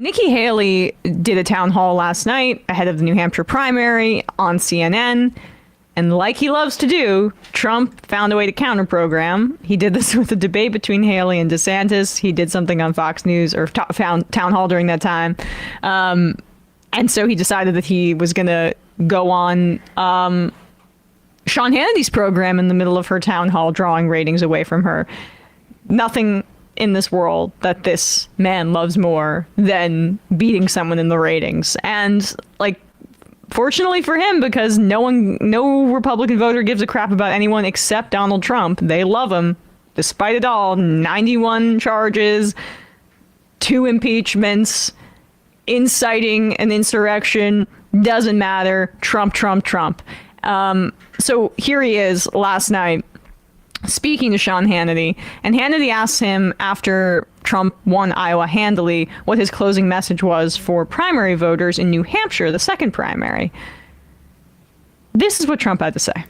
Nikki Haley did a town hall last night ahead of the New Hampshire primary on CNN. And like he loves to do, Trump found a way to counter-program. He did this with a debate between Haley and DeSantis. He did something on Fox News or found town hall during that time. And so he decided that he was going to go on Sean Hannity's program in the middle of her town hall, drawing ratings away from her. Nothing in this world that this man loves more than beating someone in the ratings. And like, fortunately for him, because no Republican voter gives a crap about anyone except Donald Trump. They love him despite it all. 91 charges, 2 impeachments, inciting an insurrection, doesn't matter. Trump, Trump, Trump. So here he is last night speaking to Sean Hannity, and Hannity asked him after Trump won Iowa handily what his closing message was for primary voters in New Hampshire, the second primary. This is what Trump had to say.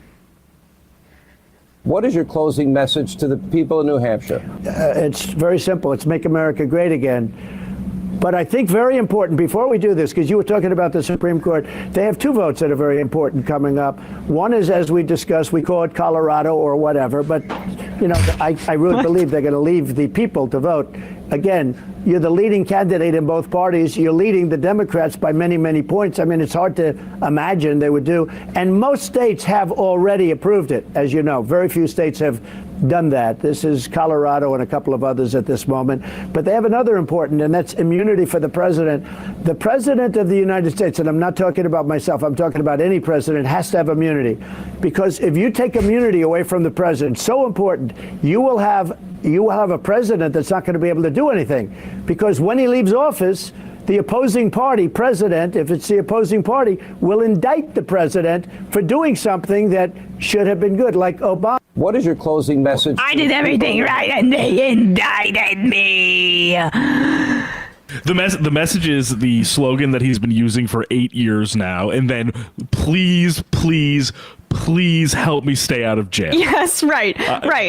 What is your closing message to the people in New Hampshire? It's very simple. It's make America great again. But I think very important, before we do this, because you were talking about the Supreme Court, they have 2 votes that are very important coming up. One is, as we discussed, we call it Colorado or whatever, but, you know, I really believe they're going to leave the people to vote. Again, you're the leading candidate in both parties. You're leading the Democrats by many, many points. I mean, it's hard to imagine they would do. And most states have already approved it, as you know. Very few states have done that. This is Colorado and a couple of others at this moment. But they have another important, and that's immunity for the president. The president of the United States, and I'm not talking about myself, I'm talking about any president, has to have immunity. Because if you take immunity away from the president, so important, you will have a president that's not going to be able to do anything. Because when he leaves office, the opposing party president, if it's the opposing party, will indict the president for doing something that should have been good, like Obama. What is your closing message? I did everything right and they indicted me. The message is the slogan that he's been using for 8 years now, and then please, please, please help me stay out of jail. Yes, right.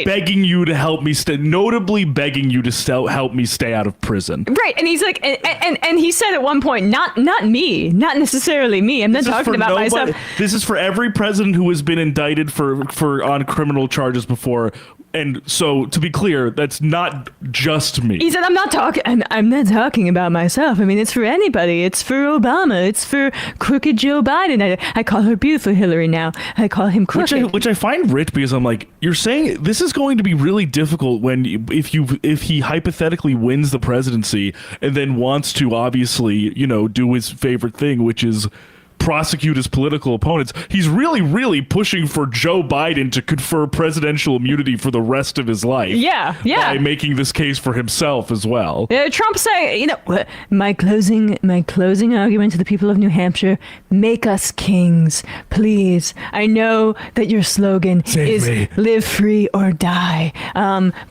Begging you to help me notably begging you to help me stay out of prison. Right, and he's like, and he said at one point, not me, not necessarily me. I'm not talking about myself. This is for every president who has been indicted for on criminal charges before. And so, to be clear, that's not just me. He said, I'm not talking about myself. I mean, it's for anybody. It's for Obama. It's for crooked Joe Biden. I call her beautiful Hillary now. I call him crooked. Which I find rich, because I'm like, you're saying this is going to be really difficult if he hypothetically wins the presidency and then wants to obviously, do his favorite thing, which is prosecute his political opponents. He's really, really pushing for Joe Biden to confer presidential immunity for the rest of his life. Yeah. By making this case for himself as well. Trump saying, my closing argument to the people of New Hampshire: make us kings, please. I know that your slogan is live free or die,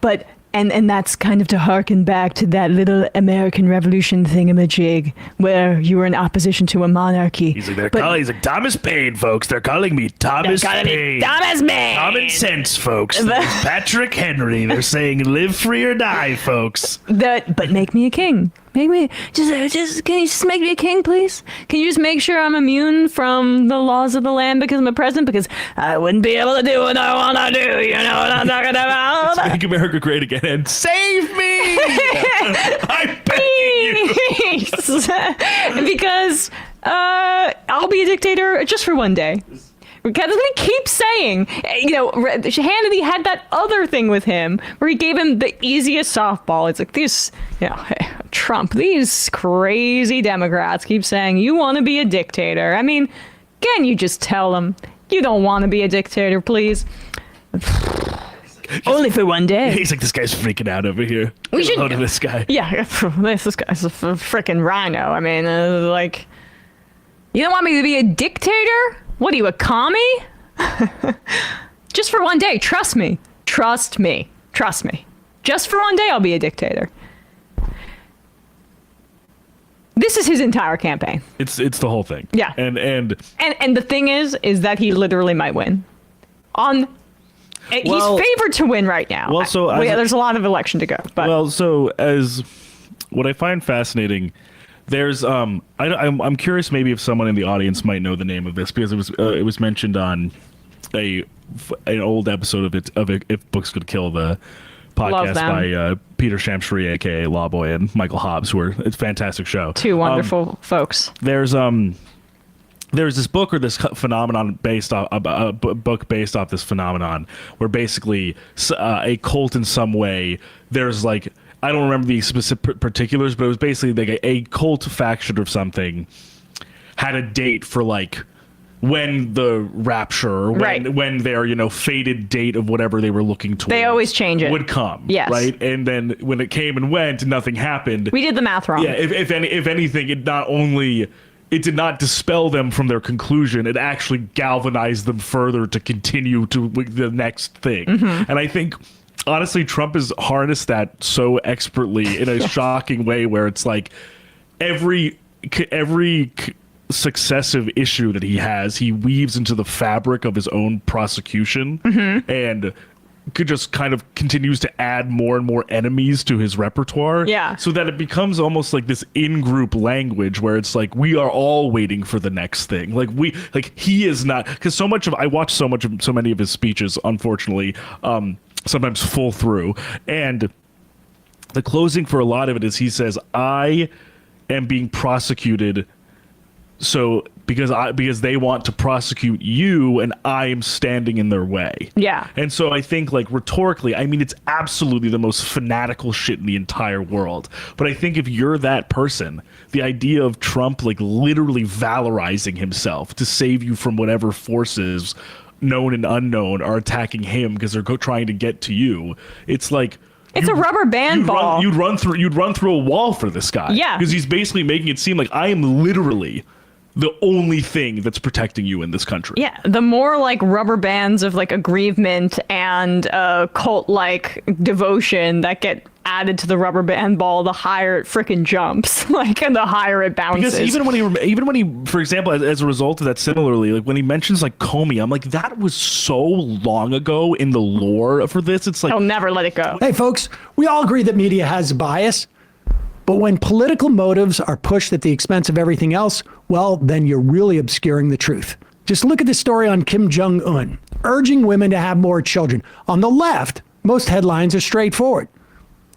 but. And that's kind of to harken back to that little American Revolution thingamajig where you were in opposition to a monarchy. He's like, Thomas Paine, folks. They're calling me Thomas Paine. Thomas Paine. Common sense, folks. Patrick Henry. They're saying live free or die, folks. But make me a king. Make me can you just make me a king, please? Can you just make sure I'm immune from the laws of the land because I'm a president? Because I wouldn't be able to do what I want to do. You know what I'm talking about? Let's make America great again and save me! I'm begging you. Because I'll be a dictator just for one day. Because he keeps saying, Hannity had that other thing with him where he gave him the easiest softball. It's like these, Trump, these crazy Democrats keep saying, you want to be a dictator. I mean, can you just tell them you don't want to be a dictator, please? Only for one day. He's like, this guy's freaking out over here. We should go to this guy. Yeah, this guy's a freaking rhino. I mean, you don't want me to be a dictator? What are you, a commie? Just for one day. Trust me. Trust me. Trust me. Just for one day, I'll be a dictator. This is his entire campaign. It's the whole thing. Yeah. And the thing is that he literally might win. He's favored to win right now. Well, so there's a lot of election to go. But so as what I find fascinating, There's I'm curious maybe if someone in the audience might know the name of this, because it was mentioned on an old episode of If Books Could Kill, the podcast by Peter Shamshri, aka Lawboy, and Michael Hobbs, who are it's a fantastic show. Two wonderful folks. There's this book or this phenomenon based off a book based off this phenomenon where basically a cult in some way, there's like, I don't remember the specific particulars, but it was basically like a cult faction or something had a date for like when the rapture, when their fated date of whatever they were looking towards, they always change it, would come. Yes. Right. And then when it came and went, nothing happened. We did the math wrong. Yeah. If anything, it did not dispel them from their conclusion. It actually galvanized them further to continue to the next thing. Mm-hmm. And I think, honestly, Trump has harnessed that so expertly in a shocking way, where it's like every successive issue that he has, he weaves into the fabric of his own prosecution, and just kind of continues to add more and more enemies to his repertoire. Yeah. So that it becomes almost like this in-group language where it's like, we are all waiting for the next thing. He is not, because I watch so many of his speeches, unfortunately, sometimes full through. And the closing for a lot of it is he says, I am being prosecuted because they want to prosecute you, and I am standing in their way. Yeah. And so I think, like, rhetorically, I mean, it's absolutely the most fanatical shit in the entire world. But I think if you're that person, the idea of Trump, like, literally valorizing himself to save you from whatever forces, known and unknown, are attacking him because they're trying to get to you, it's like, it's a rubber band ball. You'd run through a wall for this guy. Yeah. Because he's basically making it seem like I am literally the only thing that's protecting you in this country. Yeah, the more like rubber bands of like aggrievement and cult-like devotion that get added to the rubber band ball, the higher it frickin' jumps, and the higher it bounces. Because even when he, for example, as a result of that, similarly, like when he mentions like Comey, I'm like, that was so long ago in the lore for this. It's like, I'll never let it go. Hey, folks, we all agree that media has bias. But when political motives are pushed at the expense of everything else, well, then you're really obscuring the truth. Just look at the story on Kim Jong-un, urging women to have more children. On the left, most headlines are straightforward.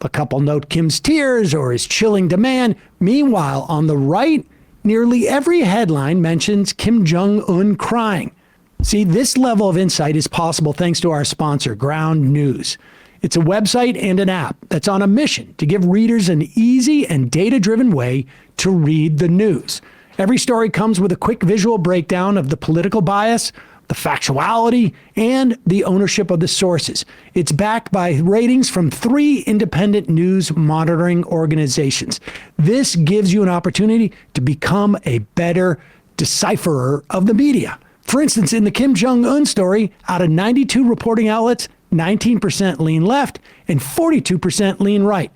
A couple note Kim's tears or his chilling demand. Meanwhile, on the right, nearly every headline mentions Kim Jong-un crying. See, this level of insight is possible thanks to our sponsor, Ground News. It's a website and an app that's on a mission to give readers an easy and data-driven way to read the news. Every story comes with a quick visual breakdown of the political bias, the factuality, and the ownership of the sources. It's backed by ratings from 3 independent news monitoring organizations. This gives you an opportunity to become a better decipherer of the media. For instance, in the Kim Jong-un story, out of 92 reporting outlets, 19% lean left and 42% lean right.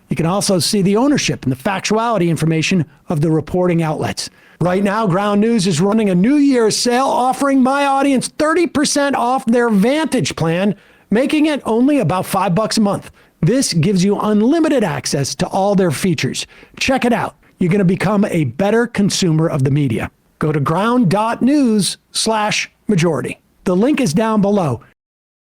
You can also see the ownership and the factuality information of the reporting outlets. Right now, Ground News is running a New Year's sale offering my audience 30% off their Vantage plan, making it only about $5 a month. This gives you unlimited access to all their features. Check it out. You're going to become a better consumer of the media. Go to ground.news/majority. The link is down below.